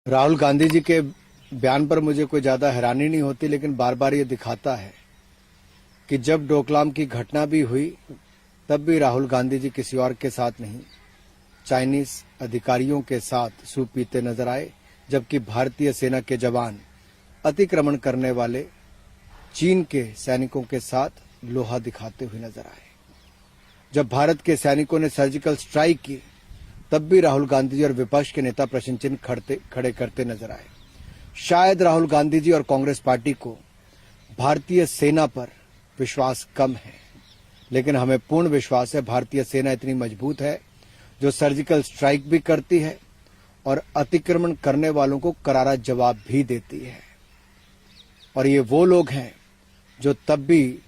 राहुल गांधी जी के बयान पर मुझे कोई ज्यादा हैरानी नहीं होती, लेकिन बार बार ये दिखाता है कि जब डोकलाम की घटना भी हुई तब भी राहुल गांधी जी किसी और के साथ नहीं, चाइनीज अधिकारियों के साथ सूप पीते नजर आए, जबकि भारतीय सेना के जवान अतिक्रमण करने वाले चीन के सैनिकों के साथ लोहा दिखाते हुए नजर आए। जब भारत के सैनिकों ने सर्जिकल स्ट्राइक की तब भी राहुल गांधी जी और विपक्ष के नेता प्रश्न चिन्ह खड़े करते नजर आए। शायद राहुल गांधी जी और कांग्रेस पार्टी को भारतीय सेना पर विश्वास कम है, लेकिन हमें पूर्ण विश्वास है भारतीय सेना इतनी मजबूत है जो सर्जिकल स्ट्राइक भी करती है और अतिक्रमण करने वालों को करारा जवाब भी देती है। और ये वो लोग हैं जो तब भी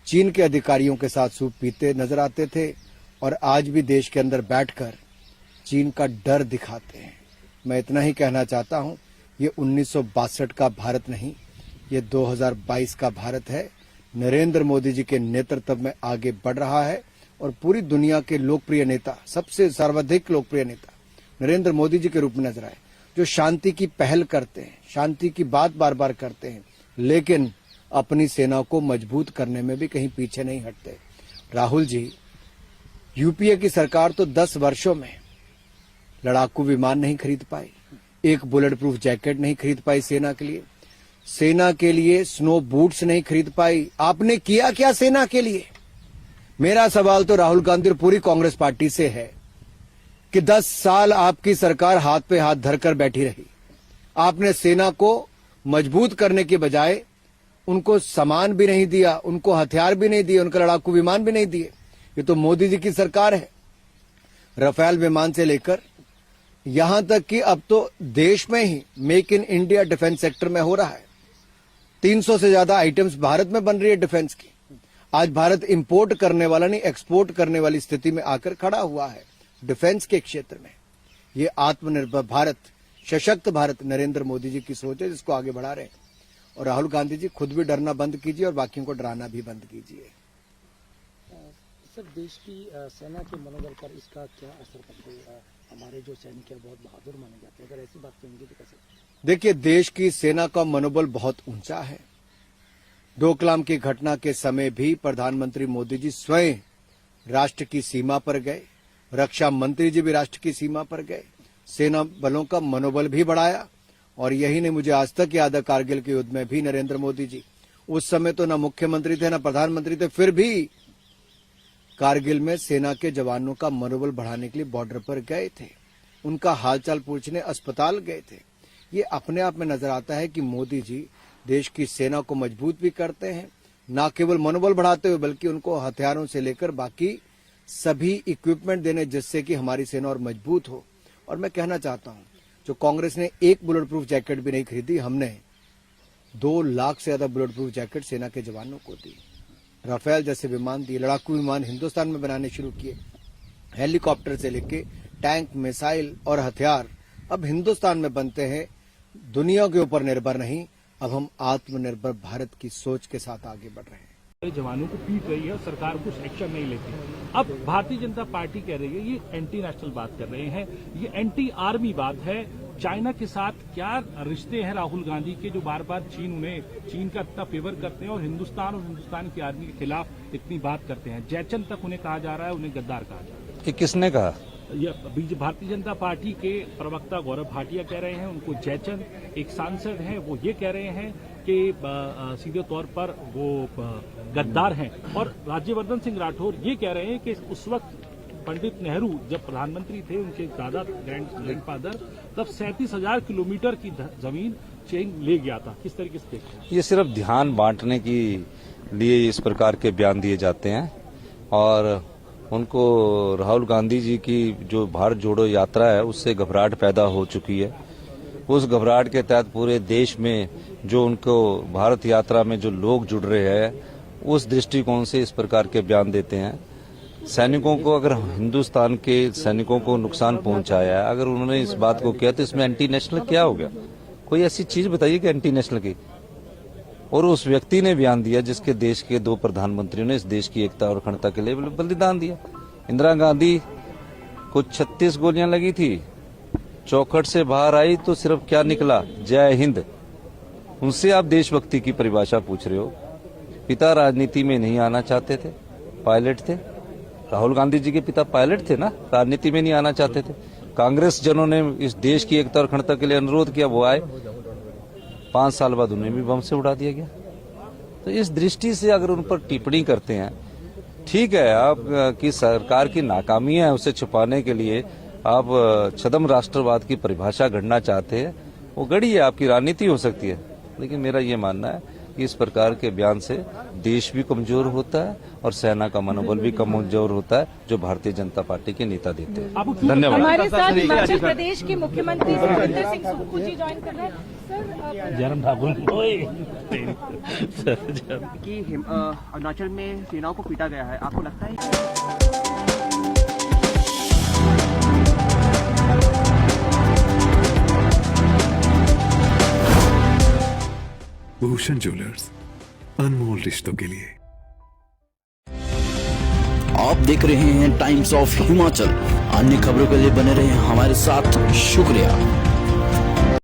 चीन के अधिकारियों के साथ सूप पीते नजर आते थे और आज भी देश के अंदर बैठकर चीन का डर दिखाते हैं। मैं इतना ही कहना चाहता हूं, ये 1962 का भारत नहीं, ये 2022 का भारत है। नरेंद्र मोदी जी के नेतृत्व में आगे बढ़ रहा है और पूरी दुनिया के लोकप्रिय नेता, सबसे सर्वाधिक लोकप्रिय नेता नरेंद्र मोदी जी के रूप में नजर आए, जो शांति की पहल करते हैं, शांति की बात बार बार करते हैं, लेकिन अपनी सेना को मजबूत करने में भी कहीं पीछे नहीं हटते। राहुल जी, यूपीए की सरकार तो 10 वर्षों में लड़ाकू विमान नहीं खरीद पाई, एक बुलेट प्रूफ जैकेट नहीं खरीद पाई सेना के लिए स्नो बूट्स नहीं खरीद पाई। आपने किया क्या सेना के लिए? मेरा सवाल तो राहुल गांधी और पूरी कांग्रेस पार्टी से है कि 10 साल आपकी सरकार हाथ पे हाथ धरकर बैठी रही। आपने सेना को मजबूत करने के बजाय उनको सामान भी नहीं दिया, उनको हथियार भी नहीं दिए, उनका लड़ाकू विमान भी नहीं दिए। ये तो मोदी जी की सरकार है। राफेल विमान से लेकर यहां तक कि अब तो देश में ही make in India defence sector में हो रहा है। 300 से ज्यादा आइटम्स भारत में बन रही है डिफेंस की। आज भारत इंपोर्ट करने वाला नहीं, एक्सपोर्ट करने वाली स्थिति में आकर खड़ा हुआ है डिफेंस के क्षेत्र में। ये आत्मनिर्भर भारत, सशक्त भारत नरेंद्र मोदी जी की सोच है, जिसको आगे बढ़ा रहे हैं। और राहुल गांधी जी खुद भी डरना बंद कीजिए और बाकियों को डराना भी बंद कीजिए। सर, देश की सेना के मनोबल पर इसका क्या असर पड़ता है? हमारे जो सैनिक है बहुत बहादुर माने जाते हैं, अगर ऐसी बात कहेंगे तो कैसे? देखिए, देश की सेना का मनोबल बहुत ऊंचा है। डोकलाम की घटना के समय भी प्रधानमंत्री मोदी जी स्वयं राष्ट्र की सीमा पर गए, रक्षा मंत्री जी भी राष्ट्र की सीमा पर गए, सेना बलों का मनोबल भी बढ़ाया। और यही नहीं, मुझे आज तक याद है कारगिल के युद्ध में भी नरेंद्र मोदी जी, उस समय तो न मुख्यमंत्री थे न प्रधानमंत्री थे, फिर भी कारगिल में सेना के जवानों का मनोबल बढ़ाने के लिए बॉर्डर पर गए थे, उनका हालचाल पूछने अस्पताल गए थे। ये अपने आप में नजर आता है कि मोदी जी देश की सेना को मजबूत भी करते हैं, न केवल मनोबल बढ़ाते हुए बल्कि उनको हथियारों से लेकर बाकी सभी इक्विपमेंट देने, जिससे कि हमारी सेना और मजबूत हो। और मैं कहना चाहता हूं, जो कांग्रेस ने एक बुलेट प्रूफ जैकेट भी नहीं खरीदी, हमने 2 लाख से ज्यादा बुलेट प्रूफ जैकेट सेना के जवानों को दी, राफेल जैसे विमान दिए, लड़ाकू विमान हिंदुस्तान में बनाने शुरू किए, हेलीकॉप्टर से लेके टैंक, मिसाइल और हथियार अब हिंदुस्तान में बनते हैं। दुनिया के ऊपर निर्भर नहीं, अब हम आत्मनिर्भर भारत की सोच के साथ आगे बढ़ रहे हैं। जवानों को पीट रही है, सरकार कुछ एक्शन नहीं लेती। अब भारतीय जनता पार्टी कह रही है, ये एंटी नेशनल बात कर रहे हैं, ये एंटी आर्मी बात है। चाइना के साथ क्या रिश्ते हैं राहुल गांधी के, जो बार बार चीन का इतना फेवर करते हैं और हिंदुस्तान की आर्मी के खिलाफ इतनी बात करते हैं। जयचंद तक उन्हें कहा जा रहा है, उन्हें गद्दार कहा जा रहा है। कि किसने कहा? ये भारतीय जनता पार्टी के प्रवक्ता गौरव भाटिया कह रहे हैं, उनको जयचंद, एक सांसद हैं, वो ये कह रहे हैं कि सीधे तौर पर वो गद्दार हैं। और राज्यवर्धन सिंह राठौर ये कह रहे हैं कि उस वक्त पंडित नेहरू जब प्रधानमंत्री थे, उनके दादा ग्रैंडफादर, तब 37,000 किलोमीटर की जमीन चीन ले गया था। किस तरीके से देखते हैं? ये सिर्फ ध्यान बांटने की लिए इस प्रकार के बयान दिए जाते हैं और उनको राहुल गांधी जी की जो भारत जोड़ो यात्रा है उससे घबराहट पैदा हो चुकी है। उस घबराहट के तहत पूरे देश में जो उनको भारत यात्रा में जो लोग जुड़ रहे हैं, उस दृष्टिकोण से इस प्रकार के बयान देते हैं। सैनिकों को, अगर हिंदुस्तान के सैनिकों को नुकसान पहुंचाया है, अगर उन्होंने इस बात को किया तो इसमें एंटी नेशनल क्या हो गया? कोई ऐसी चीज बताइए कि एंटी नेशनल की। और उस व्यक्ति ने बयान दिया जिसके देश के 2 प्रधानमंत्रियों ने इस देश की एकता और अखंडता के लिए बलिदान दिया। इंदिरा गांधी को 36 गोलियां लगी थी चौखट से बाहर आई तो सिर्फ क्या निकला, जय हिंद। उनसे आप देशभक्ति की परिभाषा पूछ रहे हो। पिता राजनीति में नहीं आना चाहते थे, पायलट थे। राहुल गांधी जी के पिता पायलट थे ना, राजनीति में नहीं आना चाहते थे। कांग्रेस जनों ने इस देश की एकता और अखंडता के लिए अनुरोध किया, वो आए। 5 साल बाद उन्हें भी बम से उड़ा दिया गया। तो इस दृष्टि से अगर उन पर टिप्पणी करते हैं, ठीक है, आप की सरकार की नाकामी है उसे छुपाने के लिए आप छद्म राष्ट्रवाद की परिभाषा गढ़ना चाहते हैं, वो गढ़ी है, आपकी राजनीति हो सकती है। लेकिन मेरा ये मानना है कि इस प्रकार के बयान से देश भी कमजोर होता है और सेना का मनोबल भी कमजोर होता है, जो भारतीय जनता पार्टी के नेता देते हैं। धन्यवाद। हमारे साथ हिमाचल प्रदेश के मुख्यमंत्री सुखविंदर सिंह सुक्खू जी ज्वाइन कर रहे हैं। सर, जयराम ठाकुर कि अरुणाचल में सेनाओं को पीटा गया है, आपको लगता है? भूषण ज्वेलर्स, अनमोल रिश्तों के लिए। आप देख रहे हैं टाइम्स ऑफ हिमाचल। अन्य खबरों के लिए बने रहे हमारे साथ। शुक्रिया।